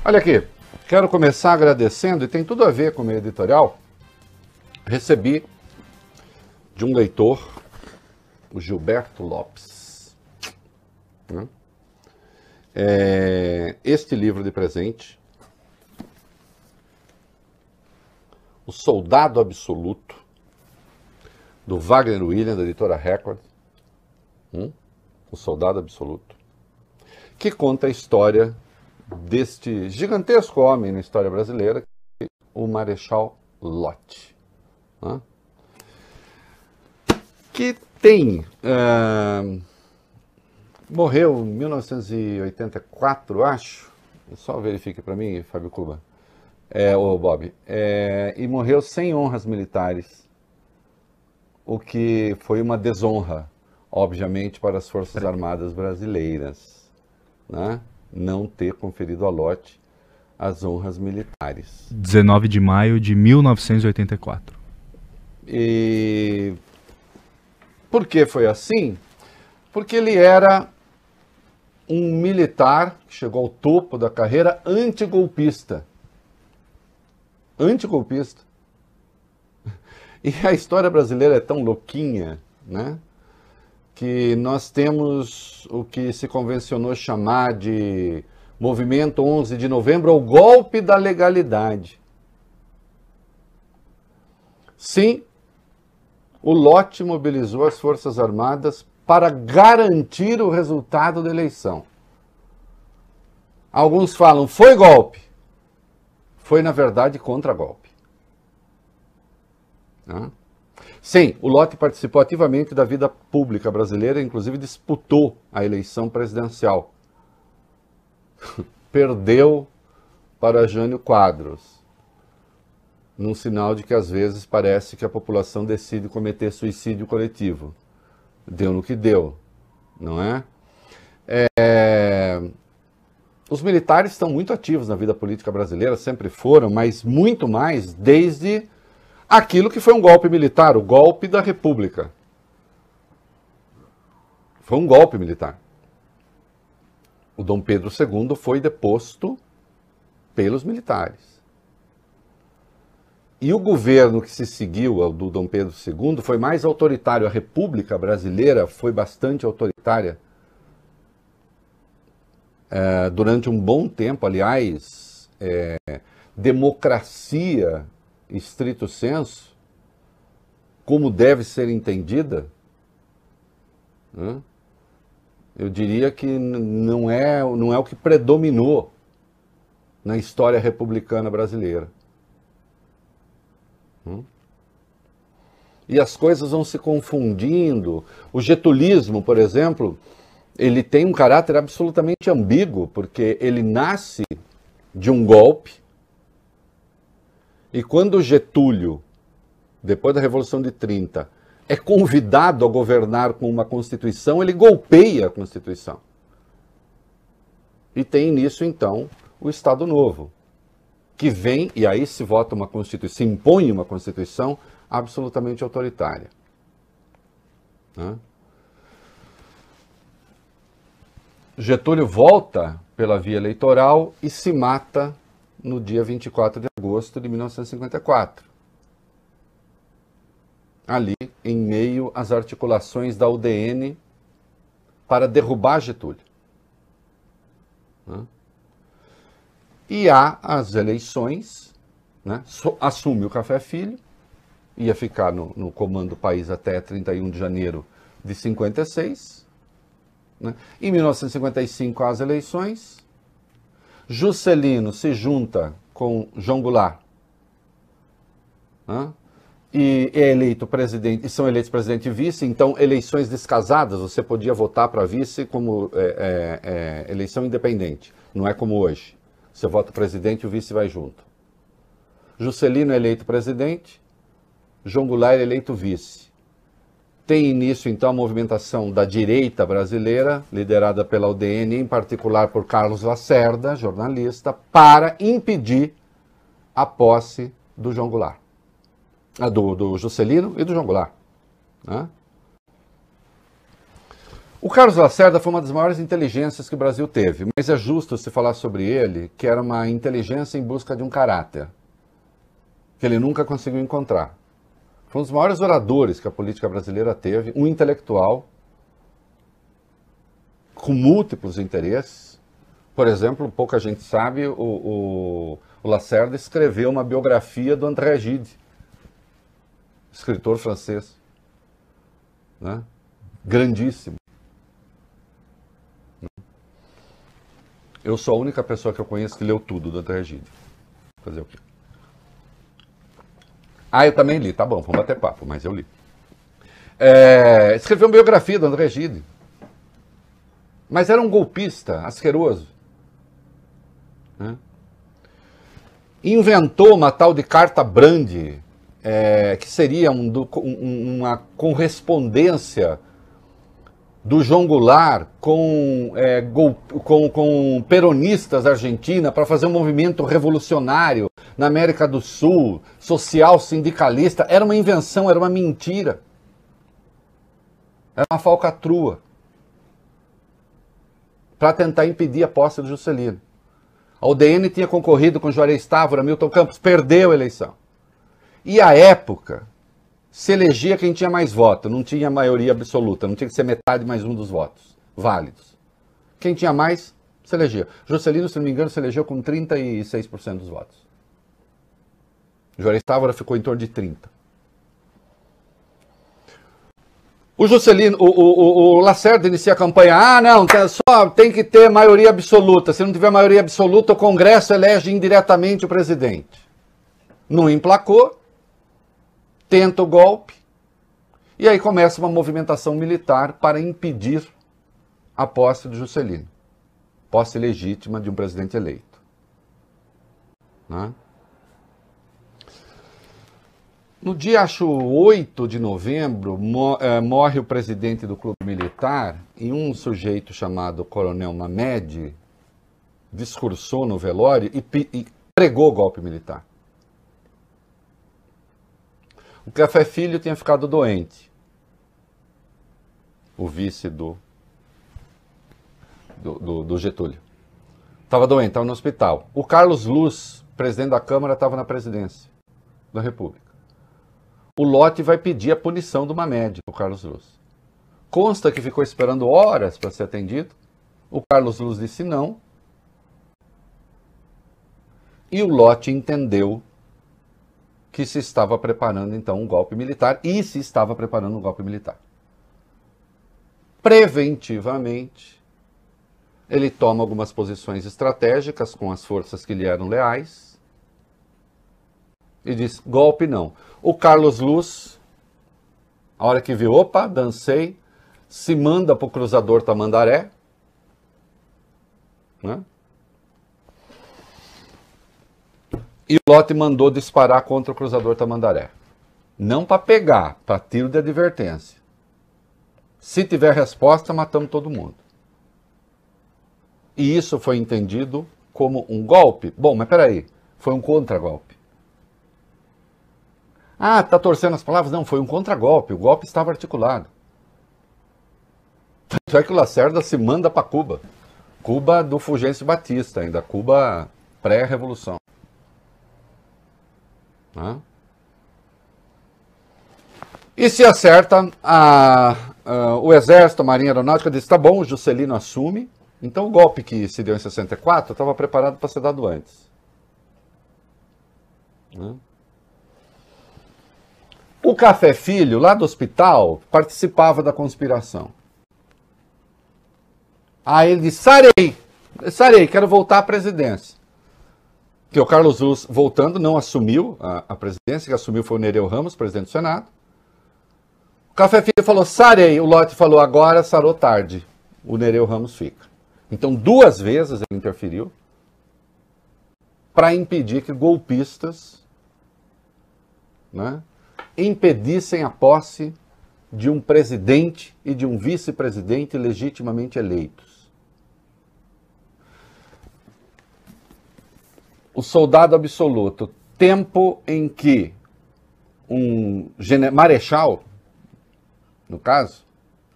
Olha aqui, quero começar agradecendo, e tem tudo a ver com o meu editorial. Recebi de um leitor, o Gilberto Lopes, né? Este livro de presente, O Soldado Absoluto, do Wagner William, da editora Record. O Soldado Absoluto, que conta a história deste gigantesco homem na história brasileira, o Marechal Lott, né? Que tem... morreu em 1984, acho. Só verifique para mim, Fábio Cuba. O Bob. E morreu sem honras militares, o que foi uma desonra, obviamente, para as Forças Armadas brasileiras, né? Não ter conferido a Lott as honras militares. 19 de maio de 1984. E por que foi assim? Porque ele era um militar que chegou ao topo da carreira antigolpista. Antigolpista. E a história brasileira é tão louquinha, né? Que nós temos o que se convencionou chamar de Movimento 11 de Novembro, ou golpe da legalidade. Sim, o Lott mobilizou as Forças Armadas para garantir o resultado da eleição. Alguns falam, foi golpe. Foi, na verdade, contra-golpe. Sim, o Lott participou ativamente da vida pública brasileira, inclusive disputou a eleição presidencial. Perdeu para Jânio Quadros, num sinal de que às vezes parece que a população decide cometer suicídio coletivo. Deu no que deu, não é? Os militares estão muito ativos na vida política brasileira, sempre foram, mas muito mais desde aquilo que foi um golpe militar, o golpe da República. Foi um golpe militar. O Dom Pedro II foi deposto pelos militares. E o governo que se seguiu ao do Dom Pedro II foi mais autoritário. A República Brasileira foi bastante autoritária durante um bom tempo. Aliás, democracia, estrito senso, como deve ser entendida, né? Eu diria que não é o que predominou na história republicana brasileira. E as coisas vão se confundindo. O getulismo, por exemplo, ele tem um caráter absolutamente ambíguo, porque ele nasce de um golpe, e quando Getúlio, depois da Revolução de 30, é convidado a governar com uma Constituição, ele golpeia a Constituição. E tem nisso, então, o Estado Novo, que vem, e aí se vota uma Constituição, se impõe uma Constituição absolutamente autoritária. Getúlio volta pela via eleitoral e se mata no dia 24 de agosto de 1954. Ali, em meio às articulações da UDN para derrubar Getúlio. E há as eleições, né? Assume o Café Filho, ia ficar no comando do país até 31 de janeiro de 56. Né? Em 1955 há as eleições, Juscelino se junta com João Goulart, né? E é eleito presidente, e são eleitos presidente e vice. Então, eleições descasadas, você podia votar para vice como eleição independente, não é como hoje. Você vota o presidente e o vice vai junto. Juscelino é eleito presidente, João Goulart é eleito vice. Tem início, então, a movimentação da direita brasileira, liderada pela UDN, em particular por Carlos Lacerda, jornalista, para impedir a posse do João Goulart. Do Juscelino e do João Goulart. Né? O Carlos Lacerda foi uma das maiores inteligências que o Brasil teve, mas é justo se falar sobre ele que era uma inteligência em busca de um caráter, que ele nunca conseguiu encontrar. Foi um dos maiores oradores que a política brasileira teve, um intelectual com múltiplos interesses. Por exemplo, pouca gente sabe, o Lacerda escreveu uma biografia do André Gide, escritor francês, né? Grandíssimo. Eu sou a única pessoa que eu conheço que leu tudo do André Gide. Fazer o quê? Ah, eu também li, tá bom, vamos bater papo, mas eu li. Escreveu uma biografia do André Gide. Mas era um golpista asqueroso. Né? Inventou uma tal de carta Brandi, que seria uma correspondência do João Goulart com peronistas da Argentina para fazer um movimento revolucionário na América do Sul, social, sindicalista. Era uma invenção, era uma mentira. Era uma falcatrua para tentar impedir a posse do Juscelino. A UDN tinha concorrido com Juarez Távora, Milton Campos, perdeu a eleição. E à época, se elegia quem tinha mais votos, não tinha maioria absoluta, não tinha que ser metade mais um dos votos válidos. Quem tinha mais, se elegia. Juscelino, se não me engano, se elegeu com 36% dos votos. Juarez Távora ficou em torno de 30%. O Juscelino, o Lacerda inicia a campanha, não, só tem que ter maioria absoluta. Se não tiver maioria absoluta, o Congresso elege indiretamente o presidente. Não emplacou, tenta o golpe, e aí começa uma movimentação militar para impedir a posse do Juscelino. Posse legítima de um presidente eleito. Né? No dia, acho, 8 de novembro, morre o presidente do Clube Militar e um sujeito chamado Coronel Mamed discursou no velório e pregou o golpe militar. O Café Filho tinha ficado doente. O vice do Getúlio. Estava doente, estava no hospital. O Carlos Luz, presidente da Câmara, estava na presidência da República. O Lott vai pedir a punição do Mamed para o Carlos Luz. Consta que ficou esperando horas para ser atendido. O Carlos Luz disse não. E o Lott entendeu que se estava preparando, então, um golpe militar. E se estava preparando um golpe militar. Preventivamente, ele toma algumas posições estratégicas com as forças que lhe eram leais. E diz, golpe não. O Carlos Luz, a hora que viu, opa, dancei, se manda para o cruzador Tamandaré. Né? E o Lott mandou disparar contra o cruzador Tamandaré. Não para pegar, para tiro de advertência. Se tiver resposta, matamos todo mundo. E isso foi entendido como um golpe? Bom, mas peraí, foi um contragolpe. Tá torcendo as palavras? Não, foi um contragolpe. O golpe estava articulado. Tanto é que o Lacerda se manda para Cuba. Cuba do Fulgêncio Batista ainda. Cuba pré-revolução. E se acerta, o Exército, a Marinha Aeronáutica diz, tá bom, o Juscelino assume. Então o golpe que se deu em 64 estava preparado para ser dado antes. O Café Filho, lá do hospital, participava da conspiração. Aí ele disse, sarei, quero voltar à presidência. Porque o Carlos Luz, voltando, não assumiu a presidência, que assumiu foi o Nereu Ramos, presidente do Senado. O Café Filho falou, sarei, o Lott falou, agora sarou tarde, o Nereu Ramos fica. Então, 2 vezes ele interferiu para impedir que golpistas, né, impedissem a posse de um presidente e de um vice-presidente legitimamente eleitos. O soldado absoluto, tempo em que um marechal, no caso,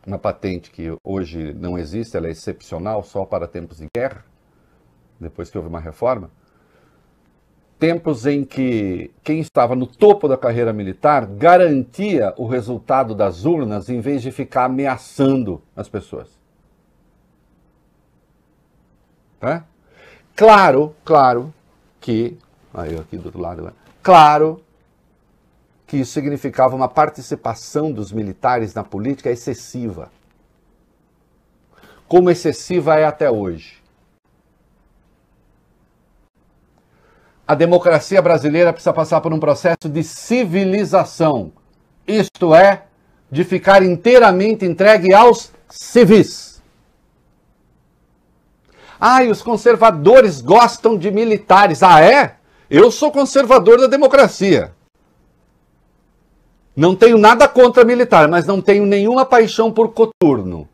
uma patente que hoje não existe, ela é excepcional só para tempos de guerra, depois que houve uma reforma. Tempos em que quem estava no topo da carreira militar garantia o resultado das urnas em vez de ficar ameaçando as pessoas. Tá? Claro que... Aí eu aqui do outro lado. Claro que isso significava uma participação dos militares na política excessiva. Como excessiva é até hoje. A democracia brasileira precisa passar por um processo de civilização. Isto é, de ficar inteiramente entregue aos civis. E os conservadores gostam de militares. Ah, é? Eu sou conservador da democracia. Não tenho nada contra militar, mas não tenho nenhuma paixão por coturno.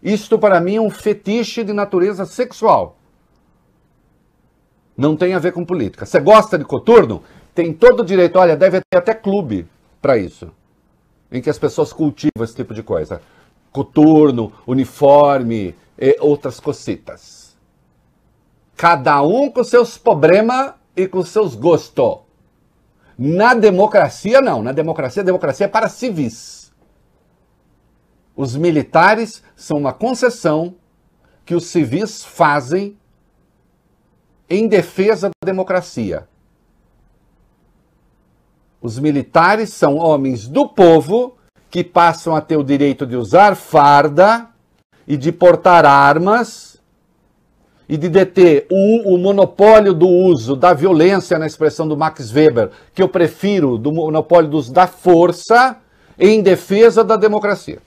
Isto para mim é um fetiche de natureza sexual. Não tem a ver com política. Você gosta de coturno? Tem todo o direito. Olha, deve ter até clube para isso. Em que as pessoas cultivam esse tipo de coisa. Coturno, uniforme e outras cositas. Cada um com seus problemas e com seus gostos. Na democracia, não. Na democracia, a democracia é para civis. Os militares são uma concessão que os civis fazem em defesa da democracia. Os militares são homens do povo que passam a ter o direito de usar farda e de portar armas e de deter o monopólio do uso da violência, na expressão do Max Weber, que eu prefiro do monopólio do uso da força em defesa da democracia.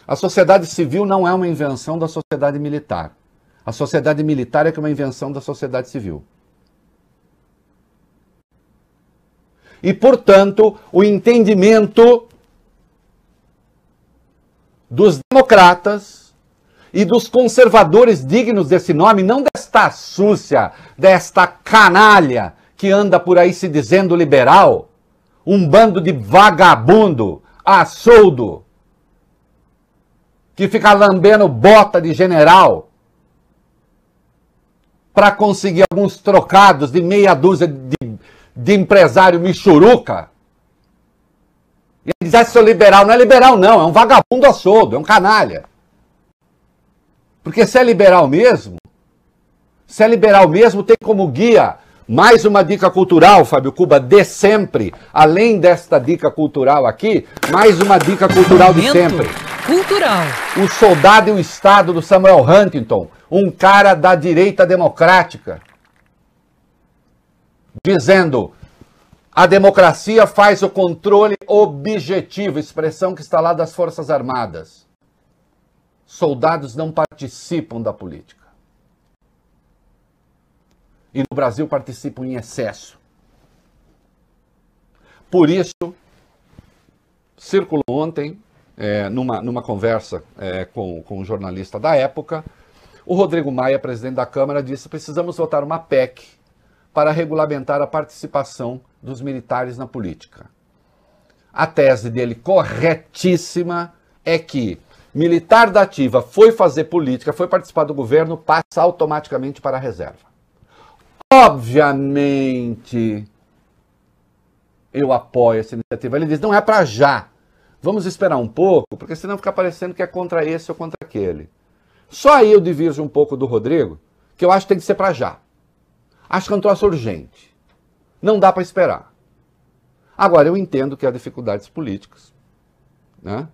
A sociedade civil não é uma invenção da sociedade militar. A sociedade militar é que é uma invenção da sociedade civil. E, portanto, o entendimento dos democratas e dos conservadores dignos desse nome, não desta súcia, desta canalha que anda por aí se dizendo liberal, um bando de vagabundo, a soldo, que fica lambendo bota de general para conseguir alguns trocados de meia dúzia de empresário michuruca. E ele diz, sou liberal. Não é liberal, não. É um vagabundo a soldo, é um canalha. Porque se é liberal mesmo, tem como guia mais uma dica cultural, Fábio Cuba, de sempre. Além desta dica cultural aqui, mais uma dica cultural de sempre. Cultural. O Soldado e o Estado, do Samuel Huntington, um cara da direita democrática, dizendo: a democracia faz o controle objetivo, expressão que está lá das Forças Armadas. Soldados não participam da política. E no Brasil participam em excesso. Por isso, circulou ontem, numa conversa com um jornalista da época, o Rodrigo Maia, presidente da Câmara, disse: precisamos votar uma PEC para regulamentar a participação dos militares na política. A tese dele, corretíssima, é que militar da ativa foi fazer política, foi participar do governo, passa automaticamente para a reserva. Obviamente, eu apoio essa iniciativa. Ele diz, não é para já. Vamos esperar um pouco, porque senão fica parecendo que é contra esse ou contra aquele. Só aí eu divirjo um pouco do Rodrigo, que eu acho que tem que ser para já. Acho que é um troço urgente. Não dá para esperar. Agora, eu entendo que há dificuldades políticas, né?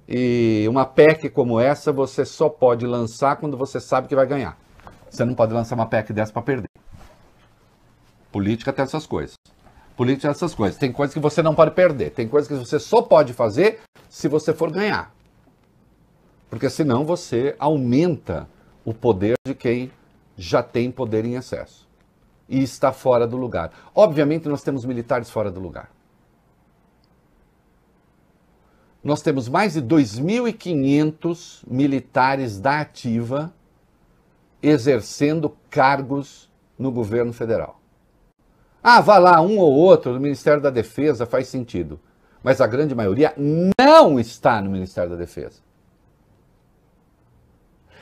E uma PEC como essa você só pode lançar quando você sabe que vai ganhar. Você não pode lançar uma PEC dessa para perder. Política tem essas coisas. Política tem essas coisas. Tem coisas que você não pode perder. Tem coisas que você só pode fazer se você for ganhar. Porque senão você aumenta o poder de quem já tem poder em excesso. E está fora do lugar. Obviamente nós temos militares fora do lugar. Nós temos mais de 2.500 militares da ativa exercendo cargos no governo federal. Ah, vá lá, um ou outro do Ministério da Defesa faz sentido. mas a grande maioria não está no Ministério da Defesa.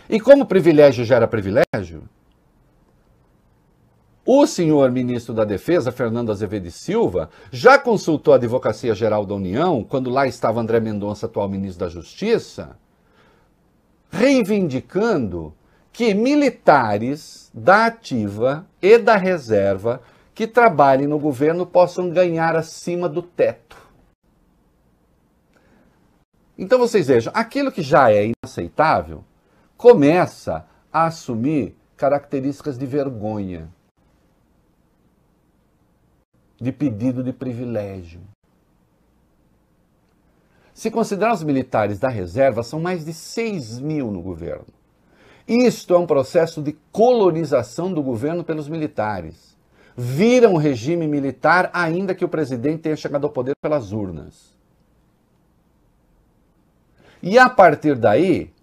E como privilégio gera privilégio, o senhor ministro da Defesa, Fernando Azevedo e Silva, já consultou a Advocacia Geral da União, quando lá estava André Mendonça, atual ministro da Justiça, reivindicando que militares da ativa e da reserva que trabalhem no governo possam ganhar acima do teto. Então vocês vejam, aquilo que já é inaceitável começa a assumir características de vergonha, de pedido de privilégio. Se considerar os militares da reserva, são mais de 6 mil no governo. Isto é um processo de colonização do governo pelos militares. Viram o regime militar, ainda que o presidente tenha chegado ao poder pelas urnas. E a partir daí,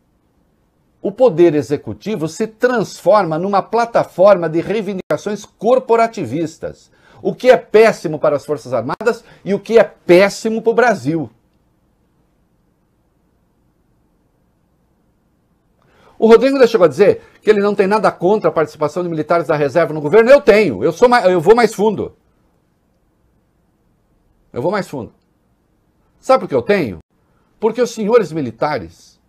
o poder executivo se transforma numa plataforma de reivindicações corporativistas, o que é péssimo para as Forças Armadas e o que é péssimo para o Brasil. O Rodrigo ainda chegou a dizer que ele não tem nada contra a participação de militares da reserva no governo. Eu tenho, eu vou mais fundo. Eu vou mais fundo. Sabe por que eu tenho? Porque os senhores militares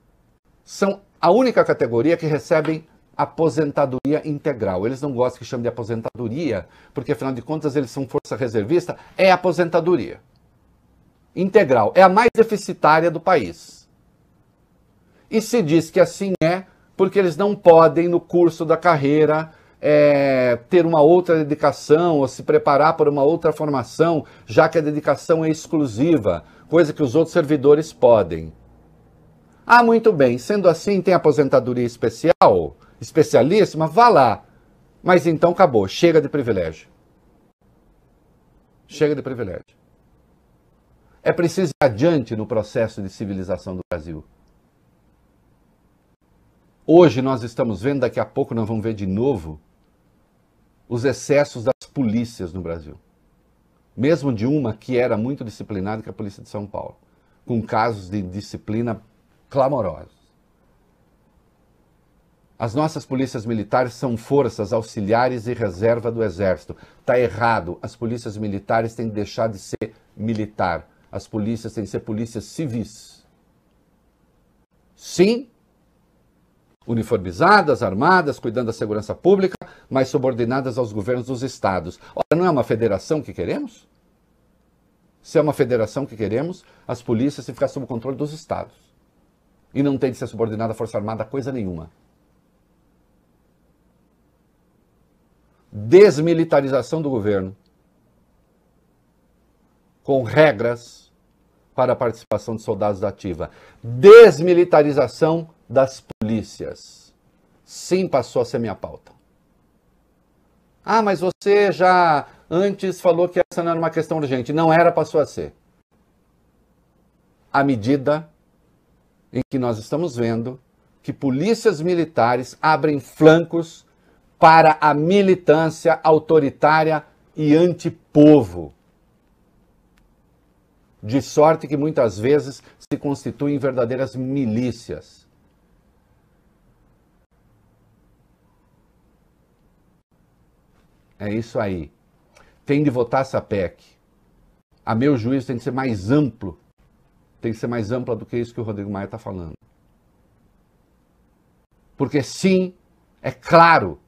são a única categoria que recebem aposentadoria integral. Eles não gostam que chame de aposentadoria, porque afinal de contas eles são força reservista, é aposentadoria integral, é a mais deficitária do país. E se diz que assim é porque eles não podem, no curso da carreira, ter uma outra dedicação ou se preparar para uma outra formação, já que a dedicação é exclusiva, coisa que os outros servidores podem. Ah, muito bem, sendo assim, tem aposentadoria especial, especialíssima, vá lá. Mas então acabou, chega de privilégio. Chega de privilégio. É preciso ir adiante no processo de civilização do Brasil. Hoje nós estamos vendo, daqui a pouco nós vamos ver de novo, os excessos das polícias no Brasil. Mesmo de uma que era muito disciplinada, que é a Polícia de São Paulo, com casos de disciplina clamorosos. As nossas polícias militares são forças auxiliares e reserva do Exército. Está errado. As polícias militares têm que deixar de ser militar. As polícias têm que ser polícias civis. Sim, uniformizadas, armadas, cuidando da segurança pública, mas subordinadas aos governos dos estados. Ora, não é uma federação que queremos? Se é uma federação que queremos, as polícias têm que ficar sob o controle dos estados. E não tem de ser subordinada à Força Armada coisa nenhuma. Desmilitarização do governo, com regras para a participação de soldados da ativa. Desmilitarização das polícias. Sim, passou a ser minha pauta. Ah, mas você já antes falou que essa não era uma questão urgente. Não era, passou a ser. À medida em que nós estamos vendo que polícias militares abrem flancos para a militância autoritária e antipovo. De sorte que muitas vezes se constituem verdadeiras milícias. É isso aí. Tem de votar essa PEC. A meu juízo tem que ser mais amplo. Tem que ser mais ampla do que isso que o Rodrigo Maia está falando. Porque sim, é claro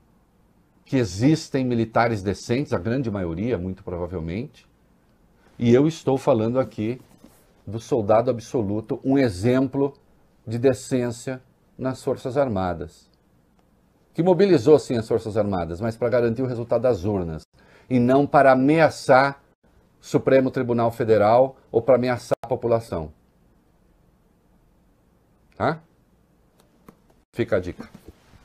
que existem militares decentes, a grande maioria, muito provavelmente, e eu estou falando aqui do soldado absoluto, um exemplo de decência nas Forças Armadas, que mobilizou sim as Forças Armadas, mas para garantir o resultado das urnas, e não para ameaçar o Supremo Tribunal Federal ou para ameaçar a população. Tá? Fica a dica.